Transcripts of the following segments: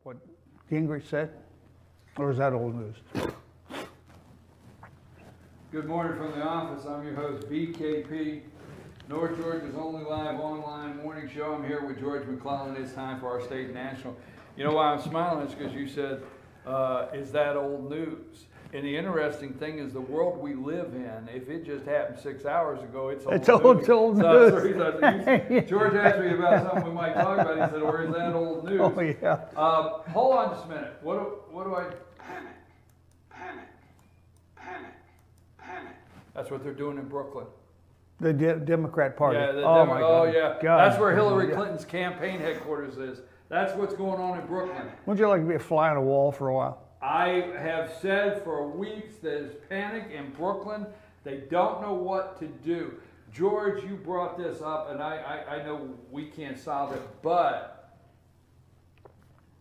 what Gingrich said? Or is that old news? Good morning from the office. I'm your host, BKP, North Georgia's only live online morning show. I'm here with George McClellan. It's time for our state national. You know why I'm smiling is because you said, is that old news? And the interesting thing is the world we live in, if it just happened 6 hours ago, it's old news. It's old news. George asked me about something we might talk about. He said, or is that old news? Oh, yeah. Hold on just a minute. What do I... Panic. That's what they're doing in Brooklyn. The Democrat Party. Yeah, oh, my God. Oh, yeah. God. That's where Hillary Clinton's campaign headquarters is. That's what's going on in Brooklyn. Wouldn't you like to be a fly on a wall for a while? I have said for weeks there's panic in Brooklyn. They don't know what to do. George, you brought this up, and I know we can't solve it, but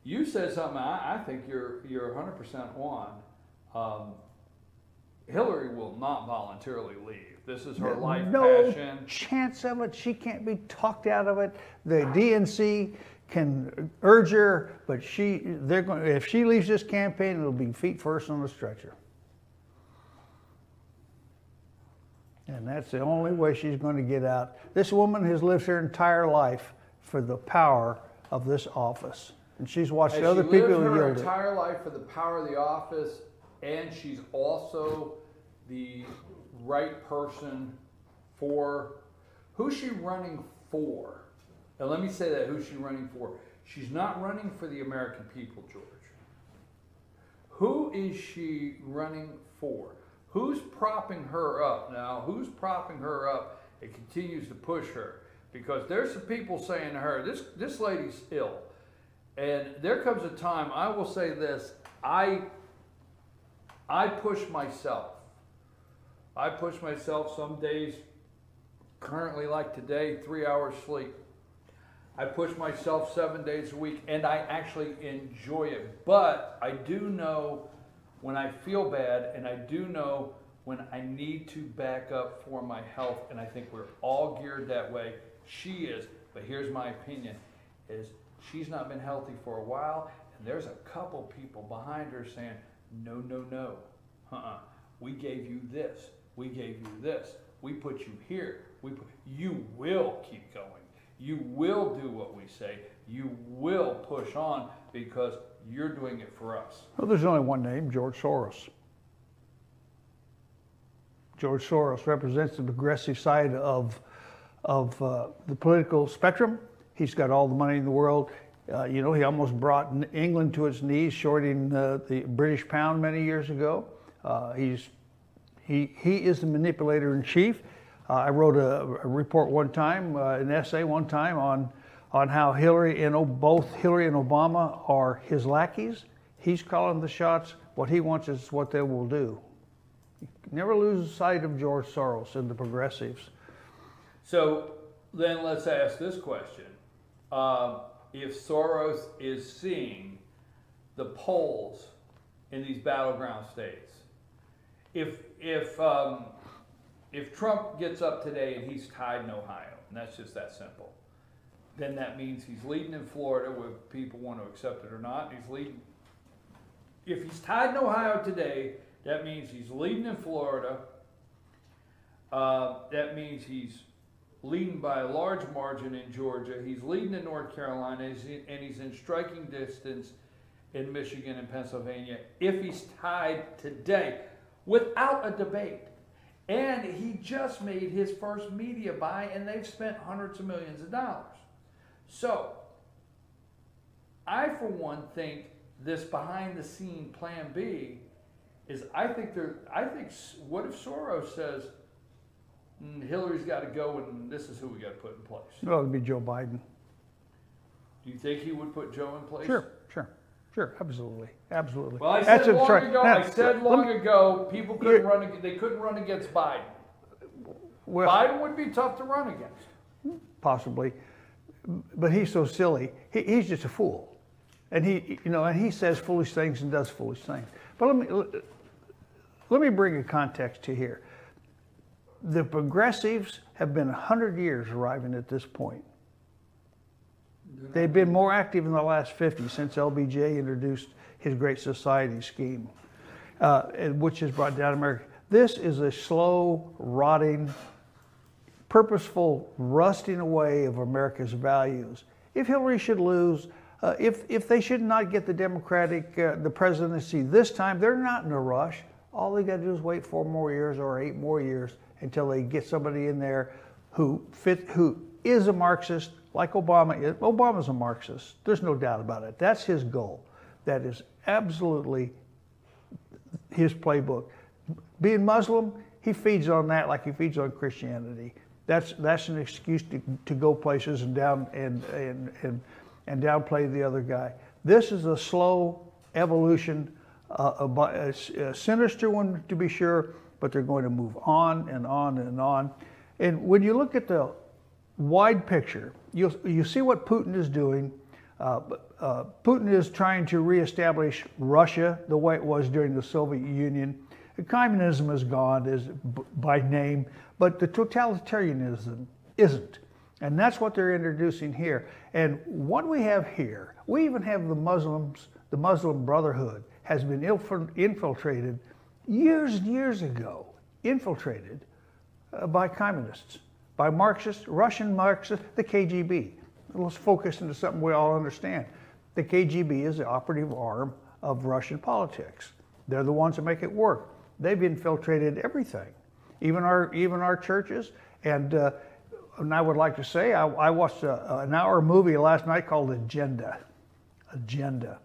you said something I think you're 100% on. Hillary will not voluntarily leave. This is her life passion. No chance of it. She can't be talked out of it. The DNC can urge her, but if she leaves this campaign, it'll be feet first on the stretcher. And that's the only way she's going to get out. This woman has lived her entire life for the power of this office. And she's watched other people yield it. She lived her entire life for the power of the office, and she's also the right person for who's she running for? And let me say that, who's she running for? She's not running for the American people, George. Who is she running for? Who's propping her up? Now, who's propping her up? It continues to push her because there's some people saying to her, this lady's ill. And there comes a time, I will say this, I push myself. I push myself some days, currently like today, 3 hours sleep. I push myself 7 days a week, and I actually enjoy it. But I do know when I feel bad, and I do know when I need to back up for my health, and I think we're all geared that way. She is, but here's my opinion, is she's not been healthy for a while, and there's a couple people behind her saying, no, we gave you this, we gave you this, we put you here, you will keep going. You will do what we say. You will push on because you're doing it for us. Well, there's only one name, George Soros. George Soros represents the progressive side of the political spectrum. He's got all the money in the world. He almost brought England to its knees, shorting the British pound many years ago. He is the manipulator in chief. I wrote a report one time, an essay one time on how both Hillary and Obama are his lackeys. He's calling the shots. What he wants is what they will do. Never lose sight of George Soros and the progressives. So then let's ask this question. If Soros is seeing the polls in these battleground states, if Trump gets up today and he's tied in Ohio, and that's just that simple, then that means he's leading in Florida, whether people want to accept it or not. He's leading. If he's tied in Ohio today, that means he's leading in Florida. That means he's leading by a large margin in Georgia. He's leading in North Carolina, and he's in striking distance in Michigan and Pennsylvania. If he's tied today, without a debate. And he just made his first media buy, and they've spent hundreds of millions of dollars. So, I for one think this behind-the-scene plan B is, what if Soros says, Hillary's got to go, and this is who we got to put in place? Well, it'd be Joe Biden. Do you think he would put Joe in place? Sure, absolutely. Well, I said long ago, people couldn't run. They couldn't run against Biden. Well, Biden would be tough to run against. Possibly, but he's so silly. He's just a fool, and he says foolish things and does foolish things. But let me bring a context to here. The progressives have been 100 years arriving at this point. They've been more active in the last 50 since LBJ introduced his Great Society scheme, which has brought down America. This is a slow, rotting, purposeful rusting away of America's values. If Hillary should lose, if they should not get the presidency this time, they're not in a rush. All they got to do is wait 4 more years or 8 more years until they get somebody in there who is a Marxist, like Obama is. Obama's a Marxist. There's no doubt about it. That's his goal. That is absolutely his playbook. Being Muslim, he feeds on that like he feeds on Christianity. That's an excuse to go places and downplay the other guy. This is a slow evolution, a sinister one to be sure, but they're going to move on and on and on. And when you look at the wide picture, you see what Putin is doing. Putin is trying to reestablish Russia the way it was during the Soviet Union. Communism is gone by name, but the totalitarianism isn't. And that's what they're introducing here. And what we have here, we even have the Muslim Brotherhood has been infiltrated years and years ago, infiltrated by communists, by Marxists, Russian Marxists, the KGB. Let's focus into something we all understand. The KGB is the operative arm of Russian politics. They're the ones that make it work. They've infiltrated everything, even our churches. And I would like to say, I watched an hour movie last night called Agenda. Agenda.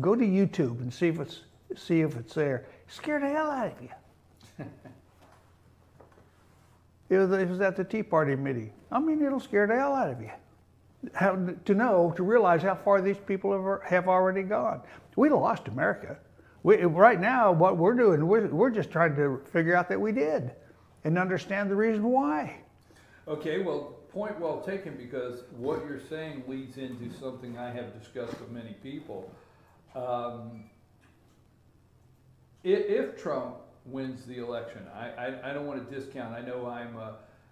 Go to YouTube and see if it's there. Scare the hell out of you. It was at the Tea Party meeting. I mean, it'll scare the hell out of you. To realize how far these people have already gone. We lost America. Right now, what we're doing, we're just trying to figure out that we did and understand the reason why. Okay, well, point well taken, because what you're saying leads into something I have discussed with many people. If Trump wins the election, I don't want to discount. I know I'm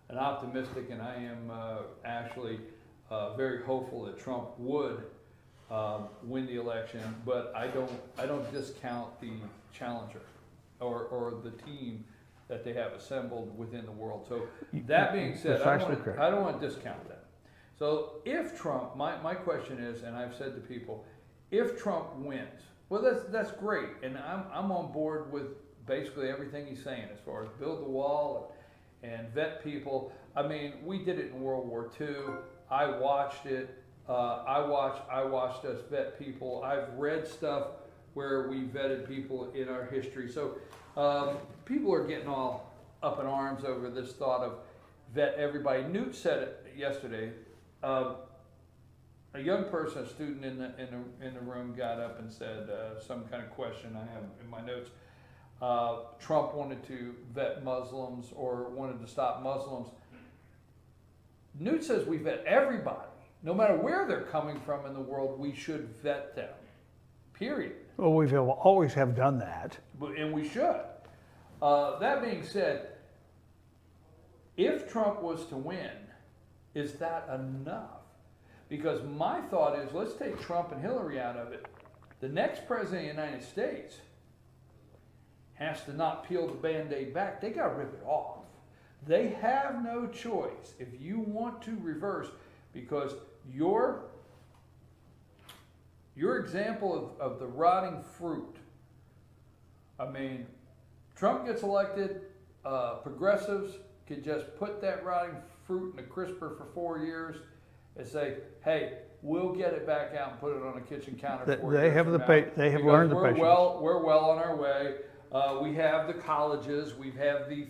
an optimistic, and I am actually very hopeful that Trump would win the election, but I don't discount the challenger or the team that they have assembled within the world. So that being said, I don't want to discount that. So if Trump, my question is, and I've said to people, if Trump wins, well, that's great, and I'm on board with basically everything he's saying as far as build the wall and vet people. I mean, we did it in World War II. I watched it. I watched us vet people. I've read stuff where we vetted people in our history. So people are getting all up in arms over this thought of vet everybody. Newt said it yesterday. A young person, a student in the room, got up and said some kind of question I have in my notes. Trump wanted to vet Muslims or wanted to stop Muslims. Newt says we vet everybody. No matter where they're coming from in the world, we should vet them, period. Well, we always have done that. And we should. That being said, if Trump was to win, is that enough? Because my thought is, let's take Trump and Hillary out of it. The next president of the United States has to not peel the Band-Aid back. They got to rip it off. They have no choice if you want to reverse, because your example of the rotting fruit, I mean, Trump gets elected, progressives could just put that rotting fruit in a crisper for 4 years and say, hey, we'll get it back out and put it on a kitchen counter. They have learned the patience. We're well on our way. We have the colleges, we have the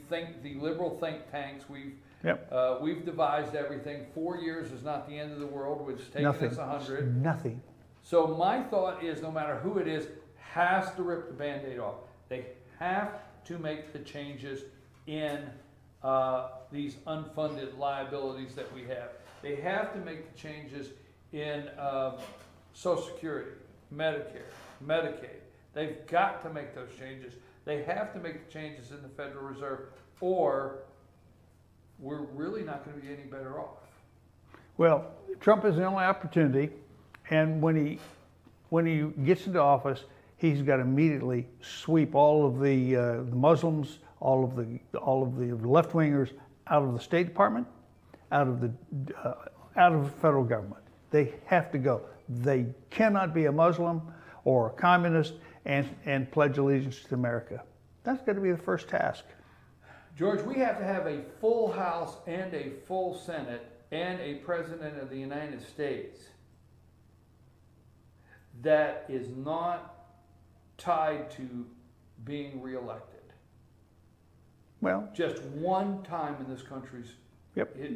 liberal think tanks. We've devised everything. 4 years is not the end of the world, which is taking us 100. Nothing. So my thought is, no matter who it is, has to rip the Band-Aid off. They have to make the changes in these unfunded liabilities that we have. They have to make the changes in Social Security, Medicare, Medicaid. They've got to make those changes. They have to make the changes in the Federal Reserve, or we're really not going to be any better off. Well, Trump is the only opportunity, and when he gets into office, he's got to immediately sweep all of the Muslims, all of the left wingers out of the State Department, out of the federal government. They have to go. They cannot be a Muslim or a communist and pledge allegiance to America. That's got to be the first task. George, we have to have a full House and a full Senate and a President of the United States that is not tied to being reelected. Well, just one time in this country's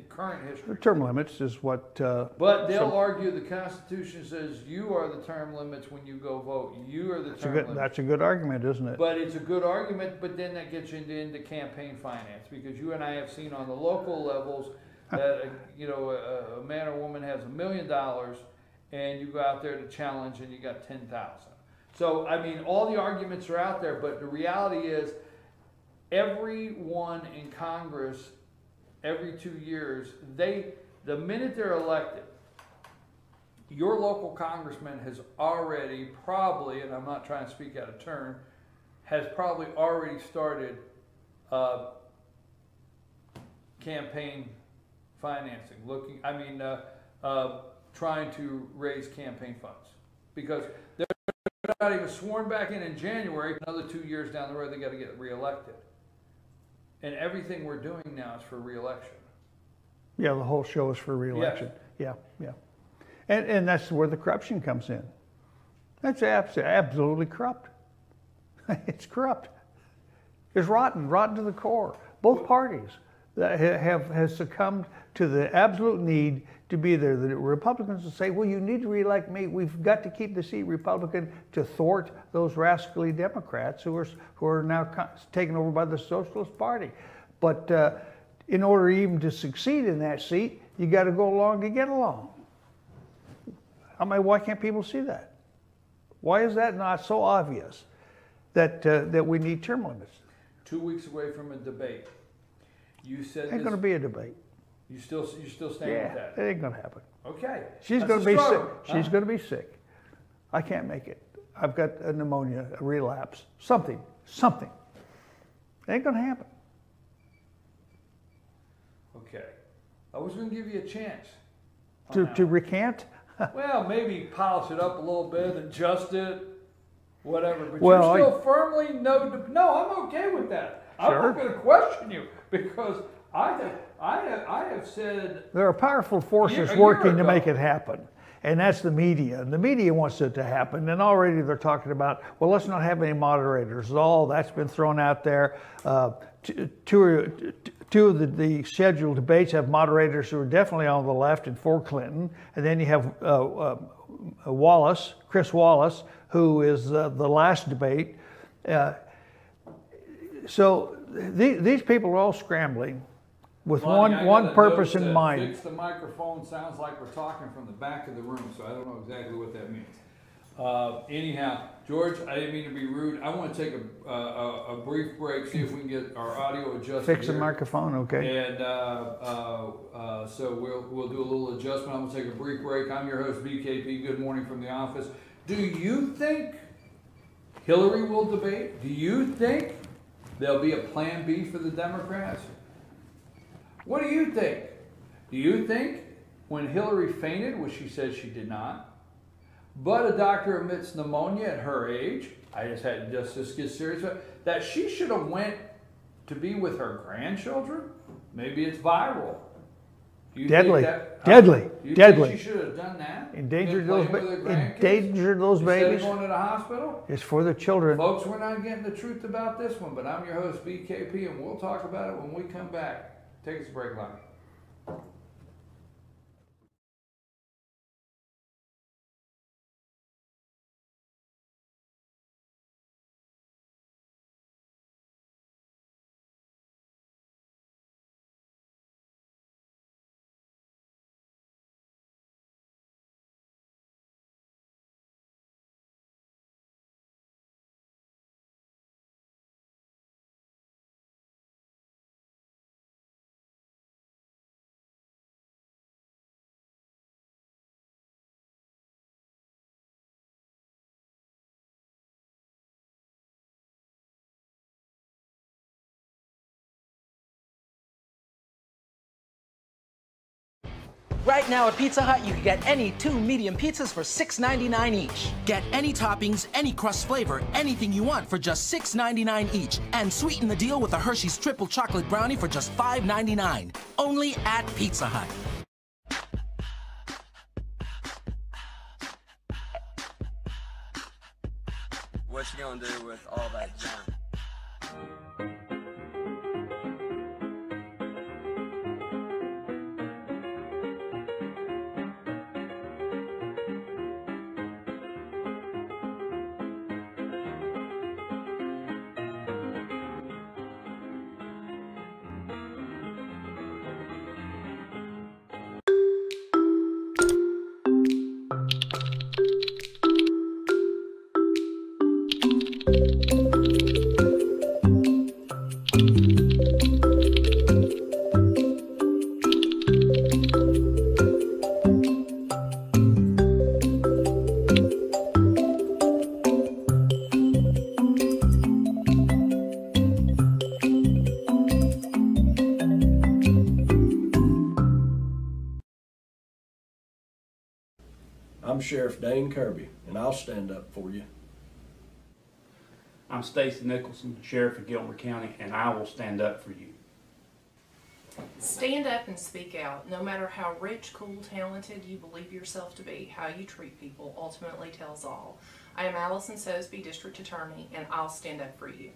current history. The term limits is what. But they'll argue the Constitution says you are the term limits when you go vote. You are the term limits. That's a good argument, isn't it? But it's a good argument, but then that gets you into campaign finance, because you and I have seen on the local levels that a man or woman has $1 million and you go out there to challenge and you got 10,000. So I mean, all the arguments are out there, but the reality is everyone in Congress every 2 years, the minute they're elected, your local congressman has already probably, and I'm not trying to speak out of turn, has probably already started campaign financing, trying to raise campaign funds, because they're not even sworn back in January. Another 2 years down the road, they got to get reelected. And everything we're doing now is for re-election. Yeah, the whole show is for re-election. Yes. Yeah. And that's where the corruption comes in. That's absolutely corrupt. It's corrupt. It's rotten to the core. Both parties that have succumbed to the absolute need to be there. The Republicans will say, well, you need to re-elect me. We've got to keep the seat Republican to thwart those rascally Democrats who are now taken over by the Socialist Party. But in order even to succeed in that seat, you got to go along to get along. Why can't people see that? Why is that not so obvious that we need term limits? 2 weeks away from a debate. You said ain't going to be a debate. You still stand with that? It ain't going to happen. Okay. She's going to be sick. She's going to be sick. I can't make it. I've got a pneumonia, a relapse, something. It ain't going to happen. Okay. I was going to give you a chance. To recant? Well, maybe polish it up a little bit, adjust it, whatever. But well, you're still firmly no, I'm okay with that. Sure. I'm not going to question you, because I have said there are powerful forces working to make it happen, and that's the media. And the media wants it to happen, and already they're talking about, well, let's not have any moderators. All that's been thrown out there. Two of the scheduled debates have moderators who are definitely on the left and for Clinton, and then you have Chris Wallace, who is the last debate. So these people are all scrambling with one purpose in mind. Fix the microphone sounds like we're talking from the back of the room, so I don't know exactly what that means. Anyhow, George, I didn't mean to be rude. I want to take a brief break, see if we can get our audio adjusted. Fix the microphone, okay. And so we'll do a little adjustment. I'm going to take a brief break. I'm your host, BKP. Good morning from the office. Do you think Hillary will debate? Do you think there'll be a plan B for the Democrats? What do you think? Do you think when Hillary fainted, which she says she did not, but a doctor admits pneumonia at her age, just get serious, that she should have went to be with her grandchildren? Maybe it's viral. Deadly. You think she should have done that? Endangered those babies. Instead of going to the hospital? It's for the children. Folks, we're not getting the truth about this one, but I'm your host, BKP, and we'll talk about it when we come back. Take us a break line. Right now at Pizza Hut, you can get any 2 medium pizzas for $6.99 each. Get any toppings, any crust flavor, anything you want for just $6.99 each. And sweeten the deal with a Hershey's Triple Chocolate Brownie for just $5.99. Only at Pizza Hut. What you gonna do with all that junk? I'm Sheriff Dane Kirby, and I'll stand up for you. I'm Stacy Nicholson, Sheriff of Gilmer County, and I will stand up for you. Stand up and speak out. No matter how rich, cool, talented you believe yourself to be, how you treat people ultimately tells all. I am Allison Sosby, District Attorney, and I'll stand up for you.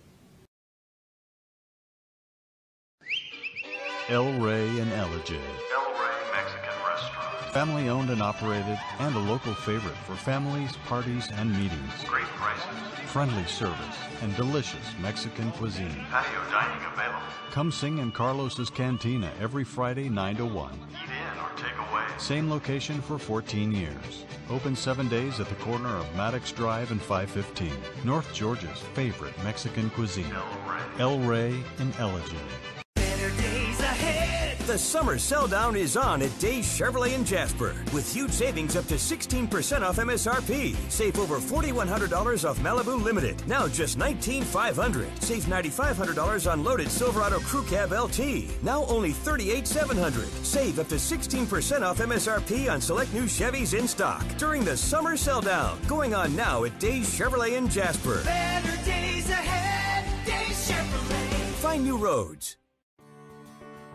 El Rey and Ella J. El Rey Mexican Restaurant. Family owned and operated, and a local favorite for families, parties, and meetings. Great prices. Friendly service and delicious Mexican cuisine. Patio dining available. Come sing in Carlos's Cantina every Friday 9 to 1. Eat in or take away. Same location for 14 years. Open 7 days at the corner of Maddox Drive and 515. North Georgia's favorite Mexican cuisine. El Rey and Ella J. The summer sell down is on at Days Chevrolet in Jasper with huge savings up to 16% off MSRP. Save over $4,100 off Malibu Limited, now just $19,500. Save $9,500 on loaded Silverado Crew Cab LT, now only $38,700. Save up to 16% off MSRP on select new Chevys in stock during the summer sell down. Going on now at Days Chevrolet in Jasper. Better days ahead, Days Chevrolet. Find new roads.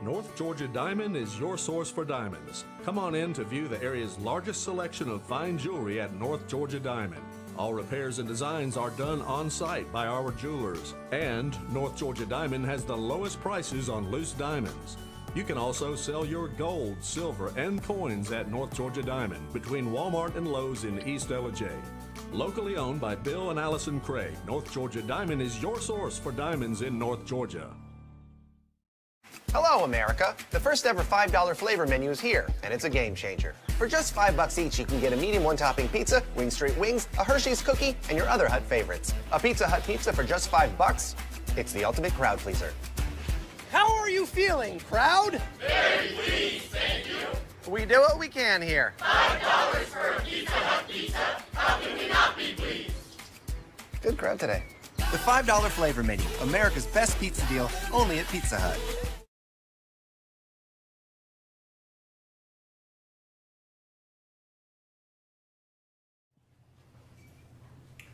North Georgia Diamond is your source for diamonds. Come on in to view the area's largest selection of fine jewelry at North Georgia Diamond. All repairs and designs are done on site by our jewelers. And North Georgia Diamond has the lowest prices on loose diamonds. You can also sell your gold, silver, and coins at North Georgia Diamond between Walmart and Lowe's in East LJ. Locally owned by Bill and Allison Craig, North Georgia Diamond is your source for diamonds in North Georgia. Hello, America. The first ever $5 flavor menu is here, and it's a game changer. For just $5 each, you can get a medium one-topping pizza, Wing Street Wings, a Hershey's cookie, and your other Hut favorites. A Pizza Hut pizza for just $5? It's the ultimate crowd pleaser. How are you feeling, crowd? Very pleased, thank you. We do what we can here. $5 for a Pizza Hut pizza. How can we not be pleased? Good crowd today. The $5 flavor menu, America's best pizza deal, only at Pizza Hut.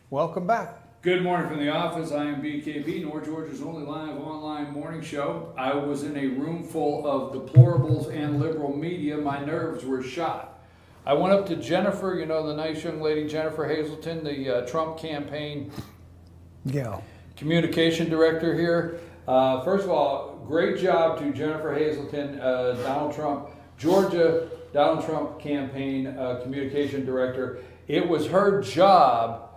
Welcome back. Good morning from the office. I am BKB, North Georgia's only live online morning show. I was in a room full of deplorables and liberal media. My nerves were shot. I went up to Jennifer, you know, the nice young lady, Jennifer Hazelton, the Trump campaign communication director here. First of all, great job to Jennifer Hazelton, Donald Trump, Georgia Donald Trump campaign communication director. It was her job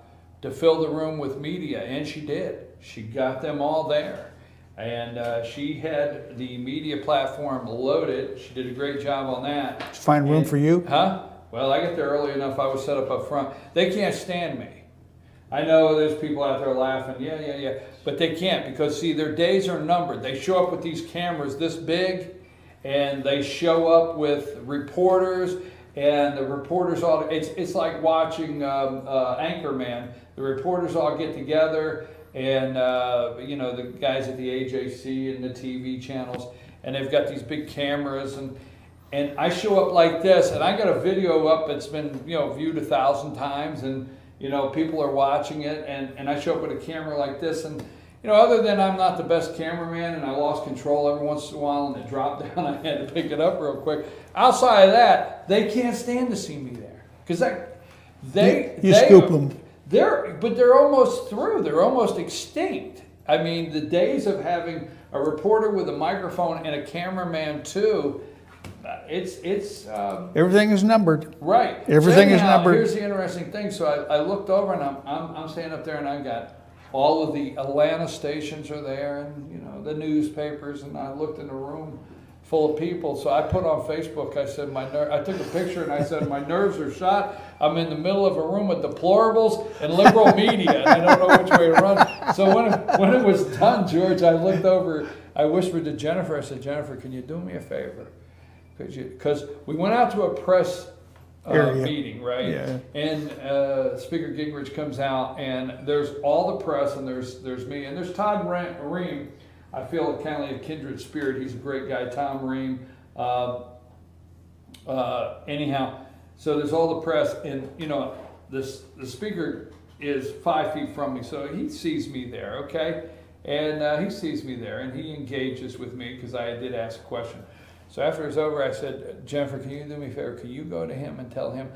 to fill the room with media, and she did. She got them all there. And she had the media platform loaded. She did a great job on that. Did you find room for you? Huh? Well, I got there early enough. I was set up front. They can't stand me. I know there's people out there laughing, yeah. But they can't because, see, their days are numbered. They show up with these cameras this big, and they show up with reporters, and the reporters all, it's like watching Anchorman. The reporters all get together, and you know, the guys at the AJC and the TV channels, and they've got these big cameras, and I show up like this, and I got a video up that's been, you know, viewed 1,000 times, and you know, people are watching it, and I show up with a camera like this, and you know, other than I'm not the best cameraman and I lost control every once in a while and it dropped down, I had to pick it up real quick. Outside of that, they can't stand to see me there, because you scoop them. But they're almost through. They're almost extinct. I mean, the days of having a reporter with a microphone and a cameraman too, it's everything is numbered. Right. Everything is numbered. Here's the interesting thing. So I looked over, and I'm standing up there, and I got all of the Atlanta stations are there, and you know, the newspapers, and I looked in a room full of people. So I put on Facebook, I said, I took a picture and I said, my nerves are shot. I'm in the middle of a room with deplorables and liberal media. I don't know which way to run. So when it was done, George, I looked over, I whispered to Jennifer, I said, Jennifer, can you do me a favor? Because we went out to a press meeting, right? Yeah. And Speaker Gingrich comes out, and there's all the press, and there's me, and there's Todd Ream. I feel kind of like a kindred spirit. He's a great guy, Tom Ream. Anyhow, so there's all the press, and you know, the speaker is 5 feet from me, so he sees me there, okay? And he sees me there, and he engages with me because I did ask a question. So after it's over, I said, Jennifer, can you do me a favor? Can you go to him and tell him,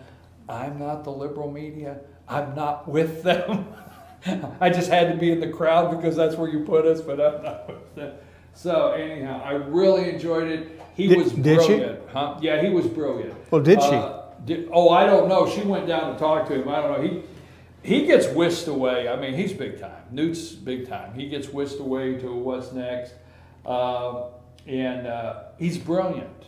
I'm not the liberal media. I'm not with them. I just had to be in the crowd because that's where you put us, but I'm not with them. So anyhow, I really enjoyed it. He was brilliant. Did she? Huh? Yeah, he was brilliant. Well, did she? I don't know. She went down to talk to him. I don't know. He gets whisked away. I mean, he's big time. Newt's big time. He gets whisked away to what's next. And he's brilliant.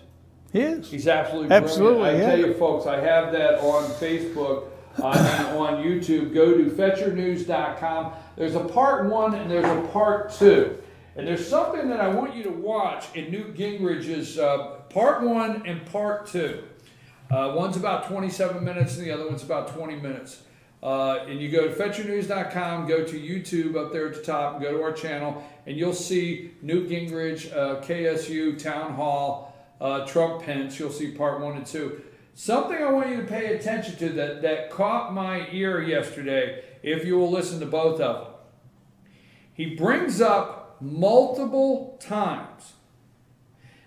He is. He's absolutely brilliant. Absolutely, I yeah. tell you, folks, I have that on Facebook and on YouTube. Go to fetchernews.com. There's a part 1 and there's a part 2. And there's something that I want you to watch in Newt Gingrich's part 1 and part 2. One's about 27 minutes and the other one's about 20 minutes. And you go to fetchernews.com, go to YouTube up there at the top, and go to our channel, and you'll see Newt Gingrich, KSU, Town Hall, Trump Pence. You'll see part 1 and 2. Something I want you to pay attention to that caught my ear yesterday, if you will listen to both of them. He brings up multiple times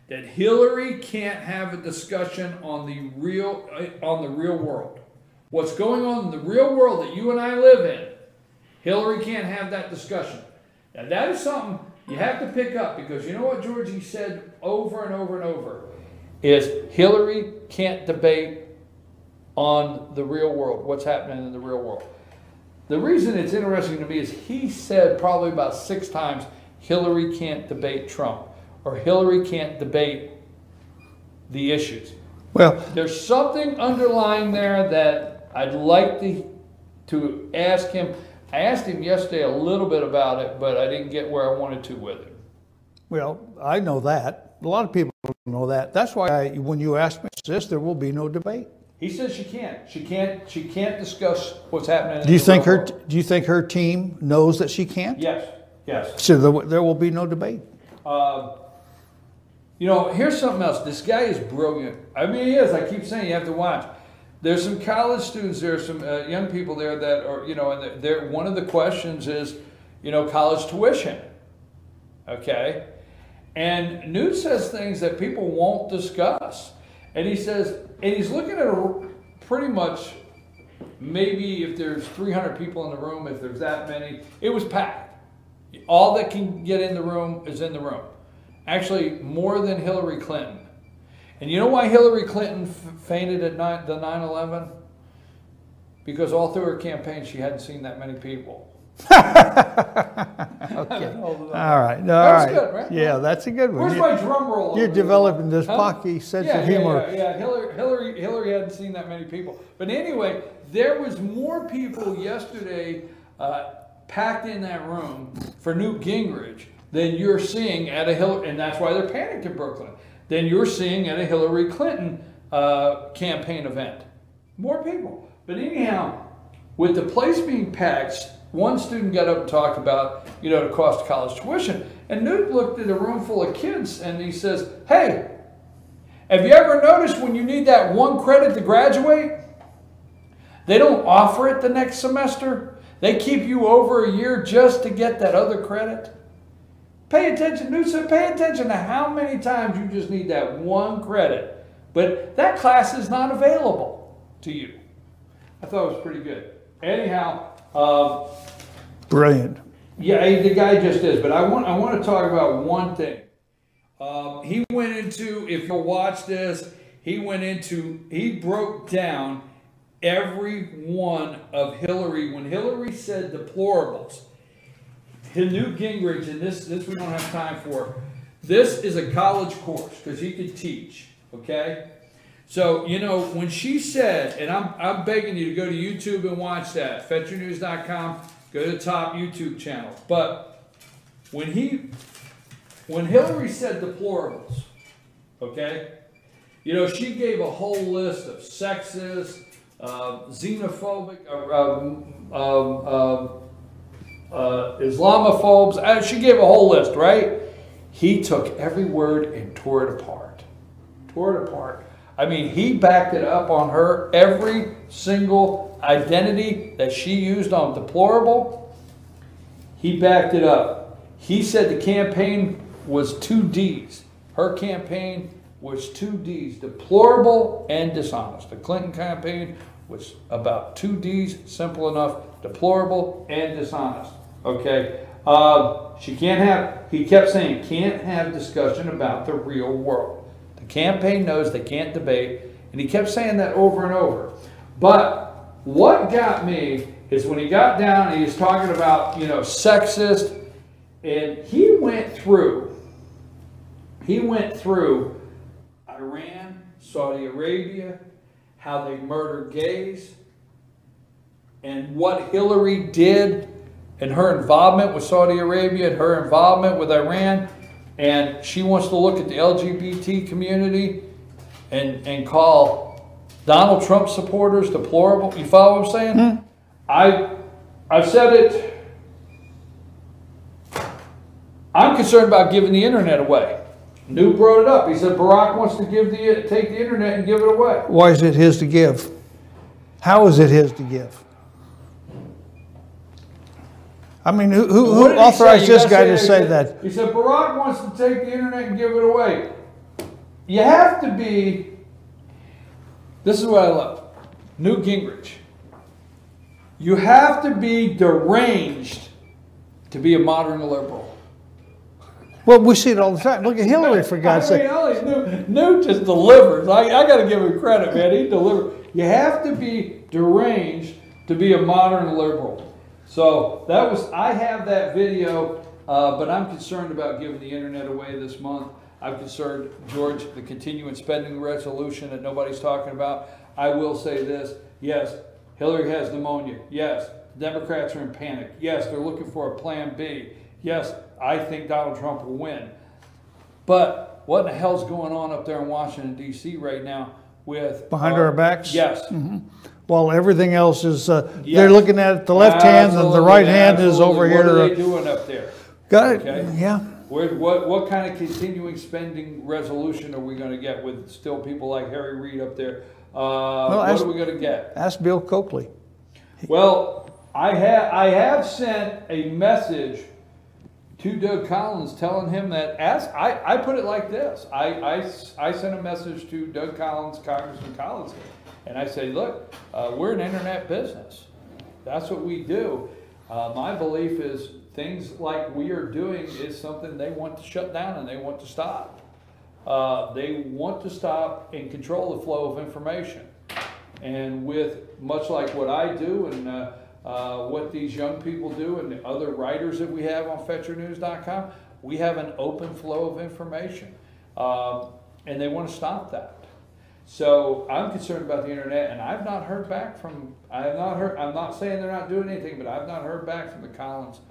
that Hillary can't have a discussion on the real world. What's going on in the real world that you and I live in, Hillary can't have that discussion. Now that is something you have to pick up, because you know what Georgie said over and over and over, is Hillary can't debate on the real world, what's happening in the real world. The reason it's interesting to me is he said probably about 6 times, Hillary can't debate Trump, or Hillary can't debate the issues. Well, there's something underlying there that I'd like to ask him. I asked him yesterday a little bit about it, but I didn't get where I wanted to with it. Well, I know that. A lot of people don't know that. That's why when you asked me this, there will be no debate. He says she can't. She can't discuss what's happening. Do you think her team knows that she can't? Yes. Yes. So there will be no debate. You know, here's something else. This guy is brilliant. I mean, he is. I keep saying you have to watch. There's some college students. There's some young people there that are, you know, and one of the questions is, you know, college tuition. Okay? And Newt says things that people won't discuss. And he says, and he's looking at pretty much, maybe if there's 300 people in the room, if there's that many, it was packed. All that can get in the room is in the room. Actually, more than Hillary Clinton. And you know why Hillary Clinton fainted at the 9/11? Because all through her campaign, she hadn't seen that many people. Okay. All right. That's good, right? Yeah, that's a good one. Where's my drum roll? You're developing this pocky sense of humor. Yeah. Hillary hadn't seen that many people. But anyway, there was more people yesterday packed in that room for Newt Gingrich than you're seeing at a Hillary, and that's why they're panicked in Brooklyn, than you're seeing at a Hillary Clinton campaign event. More people. But anyhow, with the place being packed, one student got up and talked about, you know, the cost of college tuition. And Newt looked at a room full of kids and he says, hey, Have you ever noticed when you need that one credit to graduate, they don't offer it the next semester? They keep you over a year just to get that other credit. Pay attention, pay attention to how many times you just need that one credit. But that class is not available to you. I thought it was pretty good. Anyhow, brilliant. Yeah, the guy just is. But I want to talk about one thing. He went into, if you'll watch this, he broke down every one of Hillary. When Hillary said deplorables, Newt Gingrich, and this we don't have time for, this is a college course because he could teach, okay? So, you know, when she said, and I'm begging you to go to YouTube and watch that, fetchernews.com, go to the top YouTube channel. But when Hillary said deplorables, okay, you know, she gave a whole list of sexist, xenophobic, Islamophobes. She gave a whole list, right? He took every word and tore it apart. I mean, he backed it up on her. Every single identity that she used on deplorable, he backed it up. He said the campaign was 2 Ds. Her campaign was 2 Ds, deplorable and dishonest. The Clinton campaign was about 2 Ds, simple enough, deplorable and dishonest. Okay, he kept saying, can't have discussion about the real world. The campaign knows they can't debate, and he kept saying that over and over. But what got me is when he got down and he was talking about, you know, sexist, and he went through Iran, Saudi Arabia, how they murder gays, and what Hillary did and her involvement with Saudi Arabia and her involvement with Iran. And she wants to look at the LGBT community and call Donald Trump supporters deplorable. You follow what I'm saying? Mm-hmm. I've said it. I'm concerned about giving the internet away. Newt brought it up. He said Barack wants to take the internet and give it away. Why is it his to give? How is it his to give? I mean, who authorized this guy to say that? He said Barack wants to take the internet and give it away. You have to be, this is what I love, Newt Gingrich. You have to be deranged to be a modern liberal. Well, we see it all the time. Look at Hillary, for God's sake. Newt just delivers. I got to give him credit, man. He delivered. You have to be deranged to be a modern liberal. So that was, I have that video, but I'm concerned about giving the internet away this month. I'm concerned, George, the continuing spending resolution that nobody's talking about. I will say this, yes, Hillary has pneumonia. Yes, the Democrats are in panic. Yes, they're looking for a plan B. Yes, I think Donald Trump will win. But what the hell's going on up there in Washington, D.C. right now with... Behind our backs? Yes. Mm-hmm. While everything else is, they're looking at the left hand and the right hand is over here. What are they doing up there? Got it, okay. Yeah. What kind of continuing spending resolution are we going to get with still people like Harry Reid up there? What are we going to get? Ask Bill Coakley. Well, I have sent a message to Doug Collins telling him that, I put it like this. I sent a message to Doug Collins, Congressman Collins, and I say, look, we're an internet business. That's what we do. My belief is things like we are doing is something they want to shut down and they want to stop. They want to stop and control the flow of information. And with much like what I do and what these young people do and the other writers that we have on FetcherNews.com, we have an open flow of information. And they want to stop that. So I'm concerned about the internet, and I've not heard back from, I'm not saying they're not doing anything, but I've not heard back from the Collins,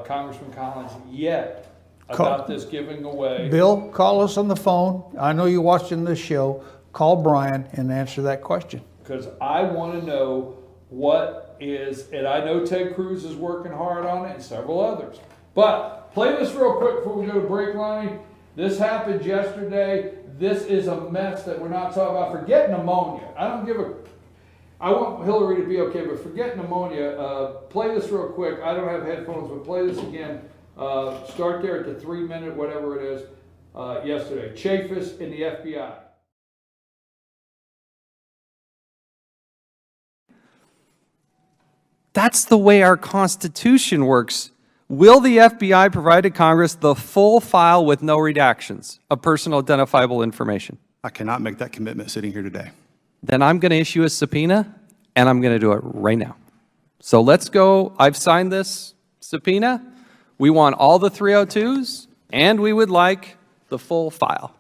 Congressman Collins yet about this giving away. Bill, call us on the phone. I know you're watching this show. Call Brian and answer that question. Because I want to know what is, and I know Ted Cruz is working hard on it and several others. But play this real quick before we go to break, Lonnie. This happened yesterday. this is a mess that we're not talking about. Forget pneumonia. I want Hillary to be okay, but forget pneumonia. Play this real quick. I don't have headphones, but play this again. Start there at the 3-minute, whatever it is, yesterday. Chafis in the FBI. That's the way our Constitution works. Will the FBI provide to Congress the full file with no redactions of personal identifiable information? I cannot make that commitment sitting here today. Then I'm going to issue a subpoena, and I'm going to do it right now. So let's go. I've signed this subpoena. We want all the 302s, and we would like the full file.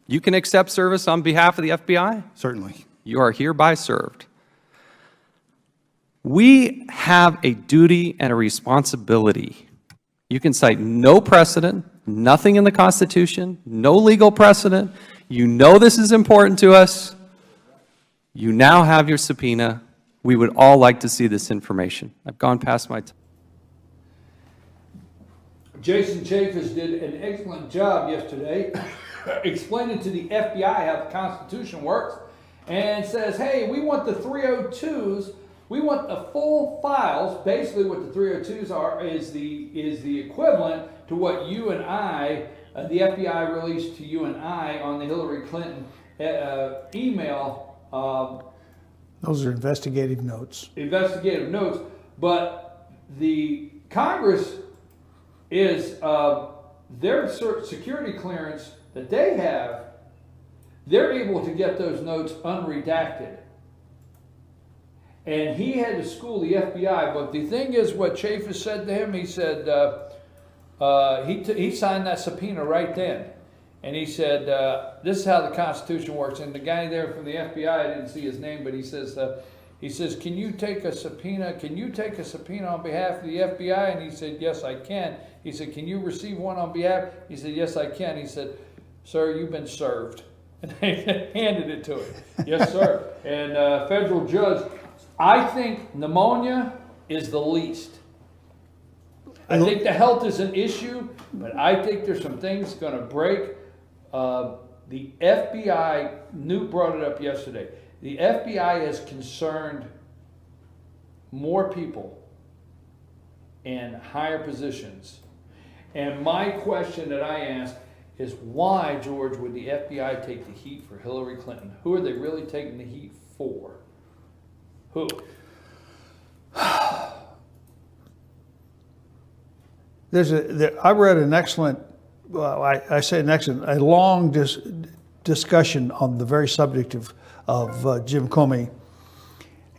You can accept service on behalf of the FBI? Certainly. You are hereby served. We have a duty and a responsibility. You can cite no precedent, nothing in the Constitution, no legal precedent. You know this is important to us. You now have your subpoena. We would all like to see this information. I've gone past my time. Jason Chafis did an excellent job yesterday explaining to the FBI how the Constitution works and says, hey, we want the 302s. We want the full files. Basically what the 302s are is the equivalent to what you and I, the FBI released to you and I on the Hillary Clinton email. Those are investigative notes. Investigative notes. But the Congress is, their security clearance that they have, they're able to get those notes unredacted. And he had to school the FBI, but the thing is what Chafis said to him, he said, he signed that subpoena right then. And he said, this is how the Constitution works. And the guy there from the FBI, I didn't see his name, but he says, can you take a subpoena? Can you take a subpoena on behalf of the FBI? And he said, yes, I can. He said, can you receive one on behalf? He said, yes, I can. He said, sir, you've been served. And they handed it to him. Yes, sir. And federal judge, I think pneumonia is the least. I think the health is an issue, but I think there's some things going to break. The FBI, Newt brought it up yesterday. The FBI has concerned more people in higher positions. And my question that I ask is why, George, would the FBI take the heat for Hillary Clinton? Who are they really taking the heat for? Who? I read an excellent, well, I say an excellent, a long discussion on the very subject of Jim Comey.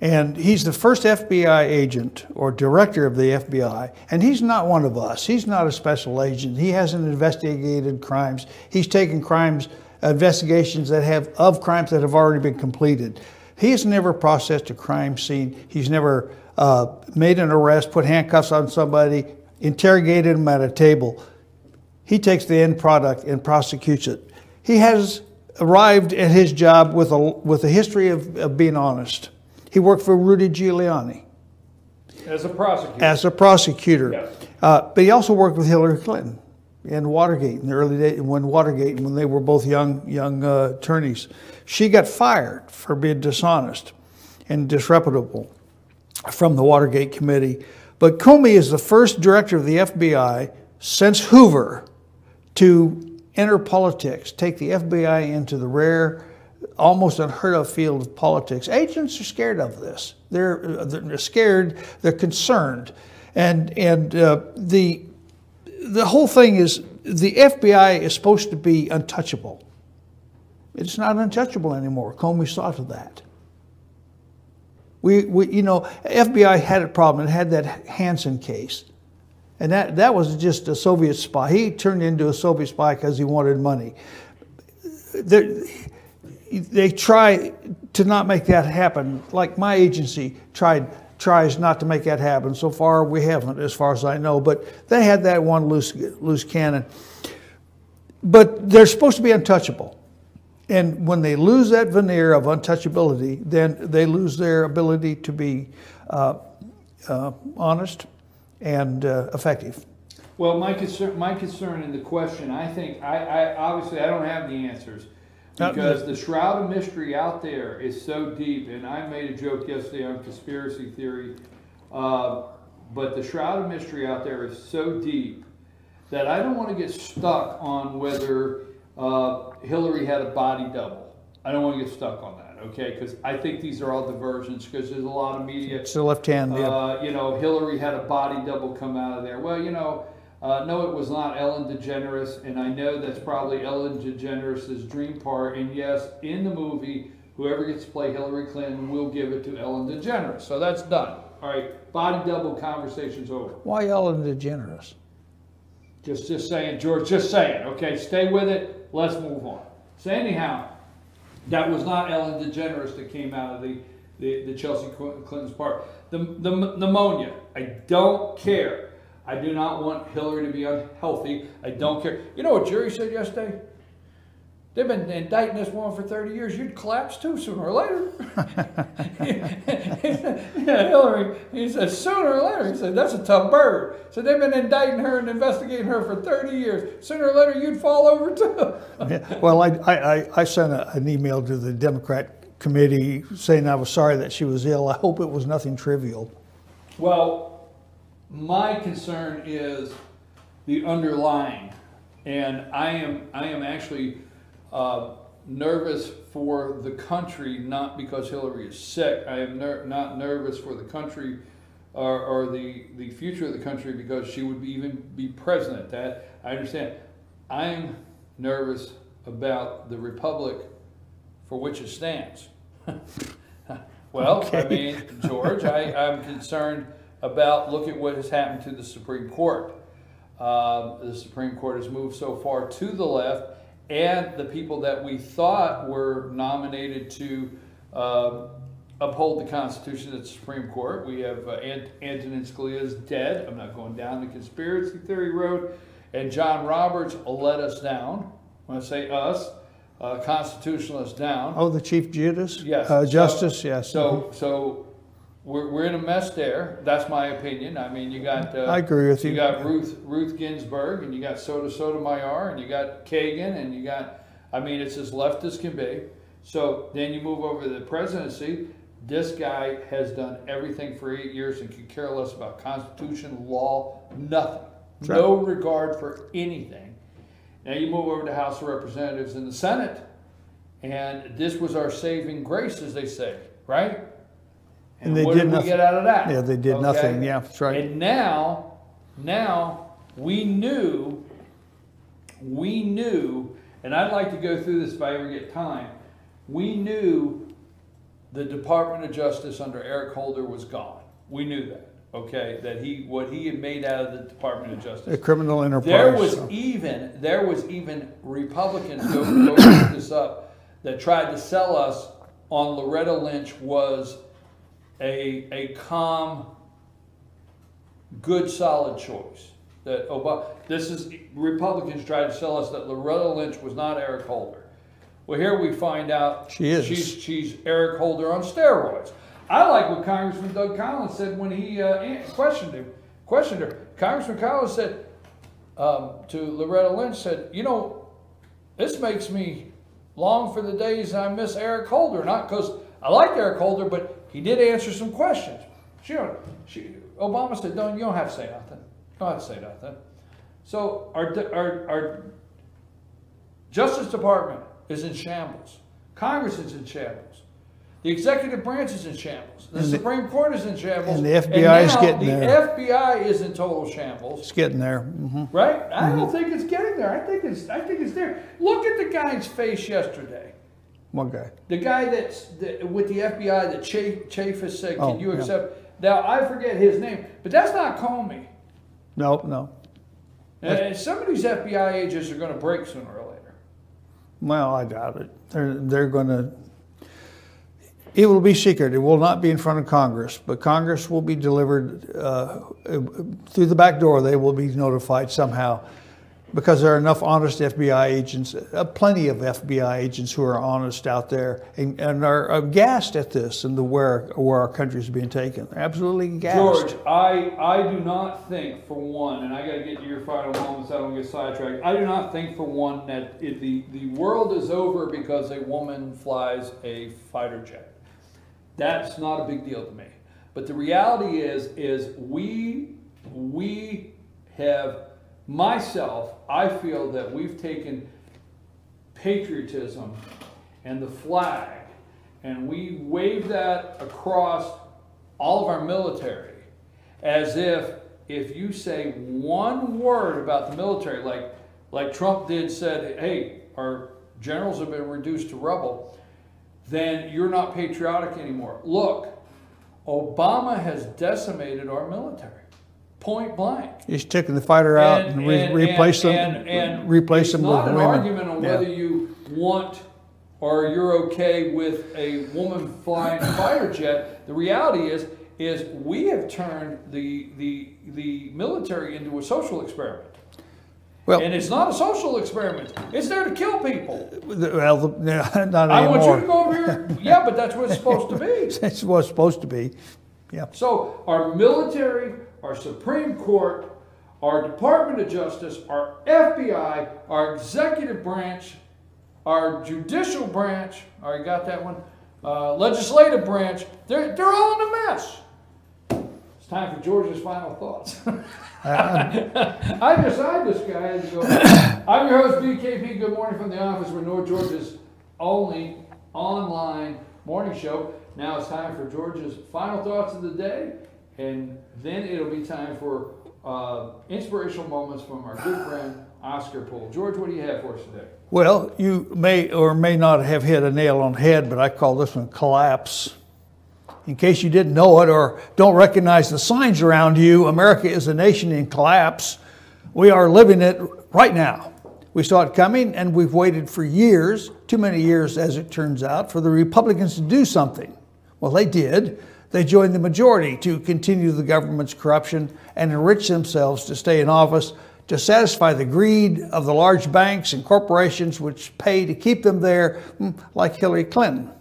And he's the first FBI agent or director of the FBI, and he's not one of us. He's not a special agent. He hasn't investigated crimes. He's taken investigations of crimes that have already been completed. He has never processed a crime scene. He's never made an arrest, put handcuffs on somebody, interrogated him at a table. He takes the end product and prosecutes it. He has arrived at his job with a history of being honest. He worked for Rudy Giuliani. As a prosecutor. As a prosecutor. Yes. But he also worked with Hillary Clinton in Watergate in the early days, when they were both young attorneys. She got fired for being dishonest and disreputable from the Watergate Committee. But Comey is the first director of the FBI since Hoover to enter politics, take the FBI into the rare, almost unheard of field of politics. Agents are scared of this. They're scared, they're concerned. And the whole thing is the FBI is supposed to be untouchable. It's not untouchable anymore. Comey saw to that. FBI had a problem. It had that Hansen case. And that was just a Soviet spy. He turned into a Soviet spy because he wanted money. They try to not make that happen. Like my agency tries not to make that happen. So far, we haven't, as far as I know. But they had that one loose cannon. But they're supposed to be untouchable. And when they lose that veneer of untouchability, then they lose their ability to be honest and effective. Well, my concern in the question, I think, I obviously I don't have the answers because the shroud of mystery out there is so deep. And I made a joke yesterday on conspiracy theory, but the shroud of mystery out there is so deep that I don't want to get stuck on whether Hillary had a body double. I don't want to get stuck on that. Okay, because I think these are all diversions. Because there's a lot of media. It's the left hand. You know, Hillary had a body double come out of there. Well, you know. No, it was not Ellen DeGeneres, and I know that's probably Ellen DeGeneres' dream part. And yes, in the movie, whoever gets to play Hillary Clinton will give it to Ellen DeGeneres. So that's done. All right, body double conversation's over. Why Ellen DeGeneres? Just saying, George. Just saying. Okay, stay with it. Let's move on. So anyhow, that was not Ellen DeGeneres that came out of the Chelsea Clinton's part. The pneumonia. I don't care. I do not want Hillary to be unhealthy. I don't care. You know what jury said yesterday? They've been indicting this woman for 30 years. You'd collapse too sooner or later. Yeah, Hillary, he said, sooner or later. He said, that's a tough bird. So they've been indicting her and investigating her for 30 years. Sooner or later, you'd fall over too. Yeah. Well, I sent an email to the Democrat committee saying I was sorry that she was ill. I hope it was nothing trivial. Well, my concern is the underlying, and I am actually nervous for the country, not because Hillary is sick. I am not nervous for the country or the future of the country because she would even be president. That I understand. I am nervous about the republic for which it stands. Well, okay. I mean, George, I'm concerned about, look at what has happened to the Supreme Court. The Supreme Court has moved so far to the left, and the people that we thought were nominated to uphold the Constitution at the Supreme Court. We have Antonin Scalia is dead. I'm not going down the conspiracy theory road. And John Roberts let us down. When I say us, constitutionalists down. Oh, the Chief Justice? Yes. Justice, yes. So we're in a mess there. That's my opinion. I mean, you got I agree with you. You got Ruth Ginsburg, and you got Sotomayor, and you got Kagan, and you got. I mean, it's as left as can be. So then you move over to the presidency. This guy has done everything for 8 years and could care less about Constitution, law, nothing. Right. No regard for anything. Now you move over to House of Representatives and the Senate, and this was our saving grace, as they say, right? And they what did we get out of that? Yeah, they did nothing. Yeah, that's right. And now we knew, and I'd like to go through this if I ever get time. We knew the Department of Justice under Eric Holder was gone. We knew that. Okay, that what he had made out of the Department of Justice. A criminal enterprise. There was even Republicans go look this up that tried to sell us on Loretta Lynch was a calm, good, solid choice. That Republicans tried to sell us that Loretta Lynch was not Eric Holder. Well, here we find out she is. She's Eric Holder on steroids. I like what Congressman Doug Collins said when he questioned her. Congressman Collins said to Loretta Lynch, said, you know, this makes me long for the days I miss Eric Holder. Not because I liked Eric Holder, but he did answer some questions. Obama said, you don't have to say nothing. You don't have to say nothing. So our Justice Department is in shambles. Congress is in shambles. The executive branch is in shambles. The Supreme Court is in shambles. And the FBI is getting there. The FBI is in total shambles. It's getting there. Mm-hmm. Right? I don't think it's getting there. I think it's there. Look at the guy's face yesterday. What guy? The guy with the FBI that Chafis said, can you accept? Now, I forget his name, but that's not Comey. No. And some of these FBI agents are going to break sooner or later. Well, I doubt it. They're going to... It will be secret. It will not be in front of Congress, but Congress will be delivered through the back door. They will be notified somehow. because there are enough honest FBI agents, plenty of FBI agents who are honest out there and are aghast at this and where our country is being taken. They're absolutely aghast. George, I do not think for one, and I got to get to your final moments, I don't get sidetracked. I do not think for one that the world is over because a woman flies a fighter jet. That's not a big deal to me. But the reality is we have, myself, I feel that we've taken patriotism and the flag and we wave that across all of our military as if you say one word about the military, like Trump said, hey, our generals have been reduced to rubble, then you're not patriotic anymore. Look, Obama has decimated our military. Point blank. He's taken the fighter out and replaced them with women. It's not an argument on whether you want or you're okay with a woman flying a fighter jet. The reality is we have turned the military into a social experiment. Well, and it's not a social experiment. It's there to kill people. Well, not anymore. I want you to go over here. Yeah, but that's what it's supposed to be. That's what it's supposed to be. Yeah. So our military, our Supreme Court, our Department of Justice, our FBI, our executive branch, our judicial branch, I got that one, legislative branch, they're all in a mess. It's time for George's final thoughts. I decide this guy has to go. I'm your host, BKP. Good morning from the office with North Georgia's only online morning show. Now it's time for George's final thoughts of the day, and then it'll be time for inspirational moments from our good friend Oscar Poole. George, what do you have for us today? Well, you may or may not have hit a nail on the head, but I call this one collapse. In case you didn't know it or don't recognize the signs around you, America is a nation in collapse. We are living it right now. We saw it coming, and we've waited for years, too many years as it turns out, for the Republicans to do something. Well, they did. They joined the majority to continue the government's corruption and enrich themselves to stay in office, to satisfy the greed of the large banks and corporations which pay to keep them there, like Hillary Clinton.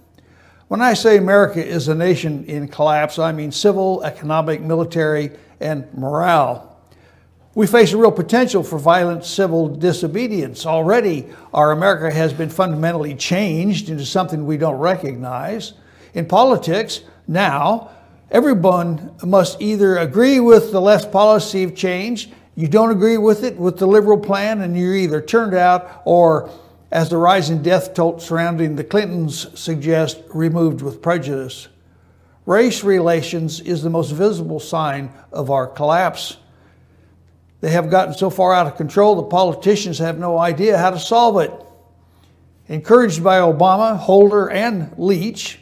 When I say America is a nation in collapse, I mean civil, economic, military, and morale. We face a real potential for violent civil disobedience. Already, our America has been fundamentally changed into something we don't recognize. In politics, now, everyone must either agree with the left policy of change, you don't agree with it, with the liberal plan, and you're either turned out or, as the rising death toll surrounding the Clintons suggest, removed with prejudice. Race relations is the most visible sign of our collapse. They have gotten so far out of control, the politicians have no idea how to solve it. Encouraged by Obama, Holder, and Lynch,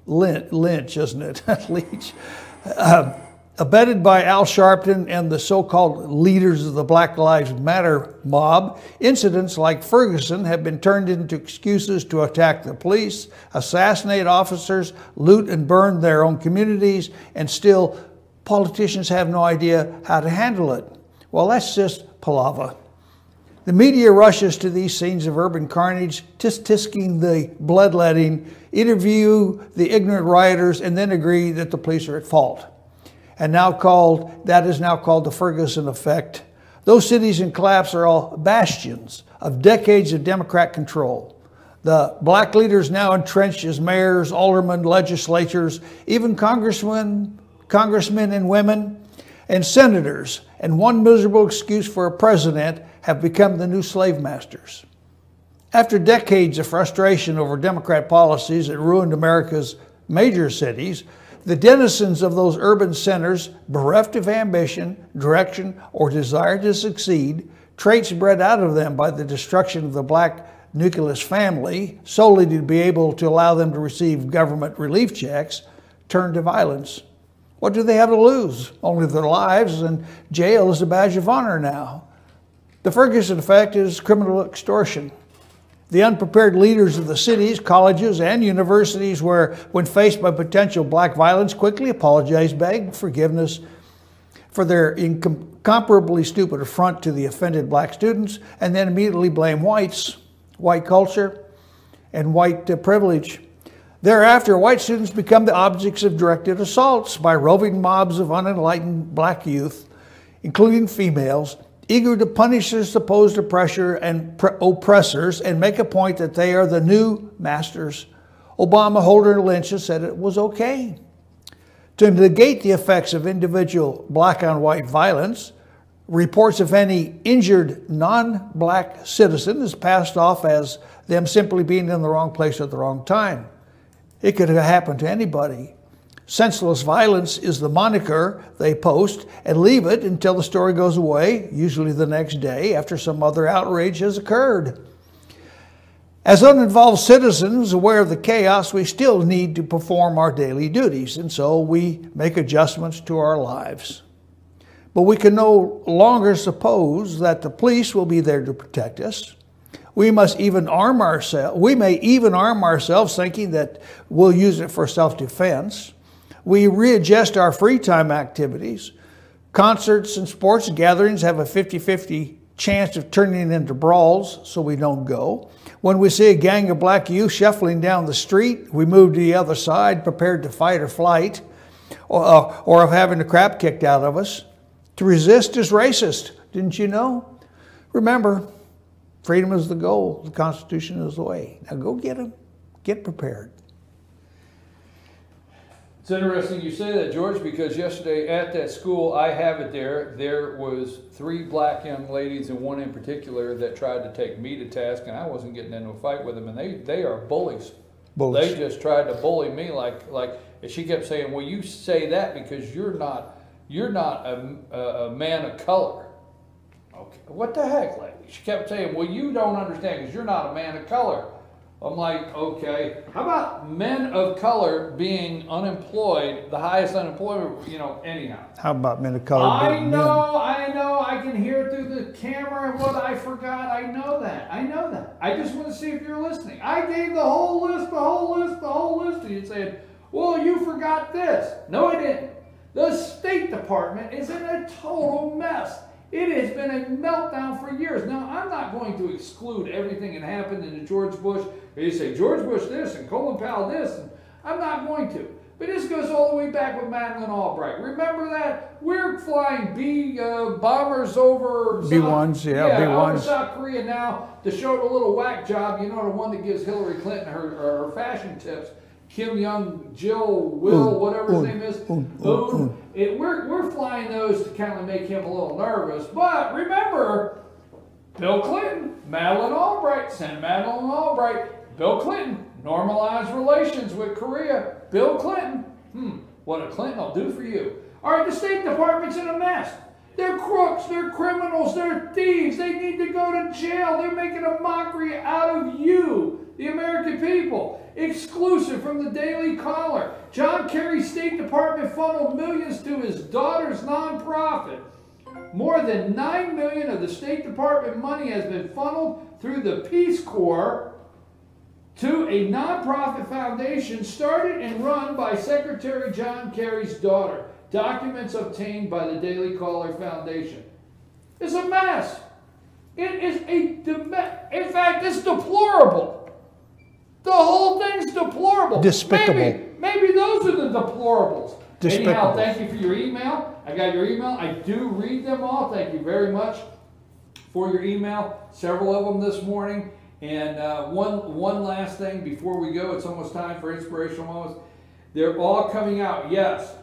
isn't it? Leach. Abetted by Al Sharpton and the so-called leaders of the Black Lives Matter mob, incidents like Ferguson have been turned into excuses to attack the police, assassinate officers, loot and burn their own communities, and still politicians have no idea how to handle it. Well, that's just palaver. The media rushes to these scenes of urban carnage, tisk-tisking the bloodletting, interview the ignorant rioters, and then agree that the police are at fault. And that is now called the Ferguson effect. Those cities in collapse are all bastions of decades of Democrat control. The black leaders now entrenched as mayors, aldermen, legislatures, even congressmen and women, and senators, and one miserable excuse for a president have become the new slave masters. After decades of frustration over Democrat policies that ruined America's major cities, the denizens of those urban centers, bereft of ambition, direction, or desire to succeed, traits bred out of them by the destruction of the black nucleus family, solely to be able to allow them to receive government relief checks, turn to violence. What do they have to lose? Only their lives, and jail is a badge of honor now. The Ferguson effect is criminal extortion. The unprepared leaders of the cities, colleges, and universities when faced by potential black violence, quickly apologize, beg forgiveness. for their incomparably stupid affront to the offended black students, and then immediately blame whites, white culture, and white privilege. Thereafter, white students become the objects of directed assaults by roving mobs of unenlightened black youth, including females, eager to punish their supposed oppressors and make a point that they are the new masters. Obama, Holder, and Lynch have said it was okay. To negate the effects of individual black on white violence, reports of any injured non-black citizen is passed off as them simply being in the wrong place at the wrong time. It could have happened to anybody. Senseless violence is the moniker they post and leave it until the story goes away, usually the next day after some other outrage has occurred. As uninvolved citizens aware of the chaos, we still need to perform our daily duties, and so we make adjustments to our lives. But we can no longer suppose that the police will be there to protect us. We may even arm ourselves thinking that we'll use it for self-defense. We readjust our free time activities. Concerts and sports gatherings have a 50-50 chance of turning into brawls, so we don't go. When we see a gang of black youth shuffling down the street, we move to the other side, prepared to fight or flight, or of having the crap kicked out of us. To resist is racist, didn't you know? Remember, freedom is the goal, the Constitution is the way. Now go get them, get prepared. It's interesting you say that, George, because yesterday at that school, I have it there was 3 black young ladies and one in particular that tried to take me to task, and I wasn't getting into a fight with them, and they are bullies. They just tried to bully me like and she kept saying, well, you say that because you're not a man of color. Okay, what the heck, lady? She kept saying, well, you don't understand because you're not a man of color. I'm like, okay, how about men of color being unemployed, the highest unemployment, anyhow? How about men of color being men? I know, I can hear it through the camera and what I forgot, I know that. I just want to see if you're listening. I gave the whole list, and you said, well, you forgot this. No, I didn't. The State Department is in a total mess. It has been a meltdown for years. Now, I'm not going to exclude everything that happened in the George Bush. You say George Bush this and Colin Powell this, and I'm not going to. But this goes all the way back with Madeleine Albright. Remember that? We're flying bombers over B-1s, B-1s. Over South Korea now to show the little whack job, the one that gives Hillary Clinton her fashion tips. Kim Young, Jill, Will, whatever his name is. We're flying those to kind of make him a little nervous. But remember, Bill Clinton, Madeleine Albright, Senator Madeleine Albright, Bill Clinton, normalized relations with Korea. Bill Clinton, what a Clinton will do for you. All right, the State Department's in a mess. They're crooks, they're criminals, they're thieves. They need to go to jail. They're making a mockery out of you, the American people. Exclusive from the Daily Caller. John Kerry's State Department funneled millions to his daughter's nonprofit. More than $9 million of the State Department money has been funneled through the Peace Corps to a nonprofit foundation started and run by Secretary John Kerry's daughter. Documents obtained by the Daily Caller Foundation. It's a mess. It is in fact, it's deplorable. The whole thing's deplorable. Despicable. Maybe those are the deplorables. Despicable. Anyhow, thank you for your email. I got your email. I do read them all. Thank you very much for your email. Several of them this morning. And one last thing before we go. It's almost time for inspirational moments. They're all coming out. Yes.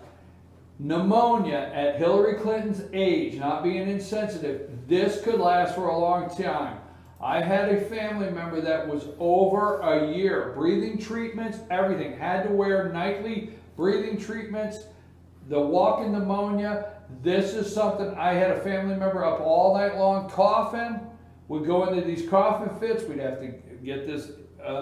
Pneumonia at Hillary Clinton's age, not being insensitive. This could last for a long time. I had a family member that was over a year. Breathing treatments, everything. Had to wear nightly breathing treatments. The walking pneumonia. This is something. I had a family member up all night long coughing. We'd go into these coughing fits. We'd have to get this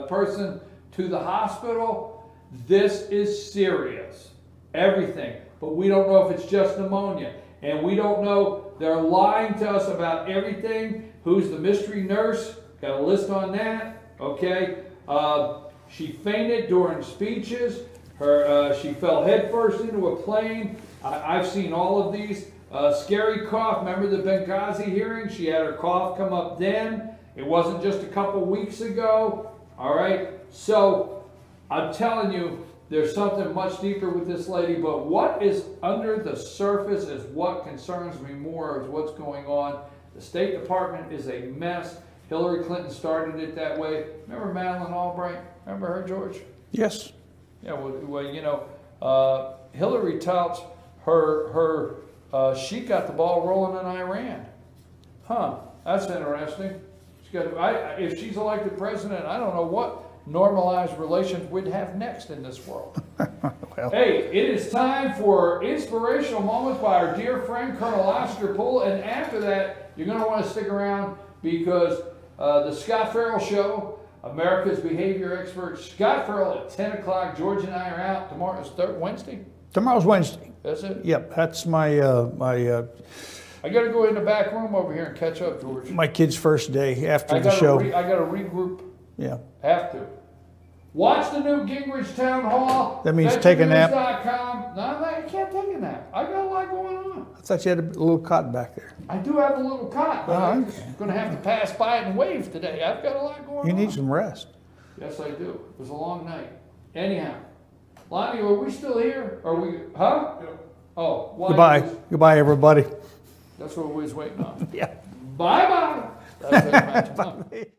person to the hospital. This is serious. Everything. But we don't know if it's just pneumonia. And we don't know. They're lying to us about everything. Who's the mystery nurse? Got a list on that. Okay. She fainted during speeches. She fell headfirst into a plane. I've seen all of these. Scary cough. Remember the Benghazi hearing? She had her cough come up then. It wasn't just a couple weeks ago. All right. So I'm telling you, there's something much deeper with this lady. But what is under the surface is what concerns me more, is what's going on. The State Department is a mess. Hillary Clinton started it that way. Remember Madeleine Albright? Remember her, George? Yes. Yeah. Well, you know, Hillary touts she got the ball rolling in Iran. Huh, that's interesting. If she's elected president, I don't know what normalized relations we'd have next in this world. Well. Hey, it is time for inspirational moments by our dear friend, Colonel Oscar Poole. And after that, you're going to want to stick around because the Scott Farrell Show, America's behavior expert, Scott Farrell at 10 o'clock. George and I are out. Tomorrow is Wednesday? Tomorrow's Wednesday. That's it? Yep, that's my I got to go in the back room over here and catch up, George. my kid's first day after the show. I got to regroup. Yeah. Have to. Watch the new Gingrich Town Hall. That means take a nap. No, you can't take a nap. I got a lot going on. I thought you had a little cot back there. I do have a little cot, but I'm going to have to pass by it and wave today. I've got a lot going on. You need some rest. Yes, I do. It was a long night. Anyhow, Lonnie, are we still here? Are we? Huh? Yeah. Oh, why? Goodbye. Goodbye, everybody. That's what we was waiting on. Yeah. Bye-bye. That's it,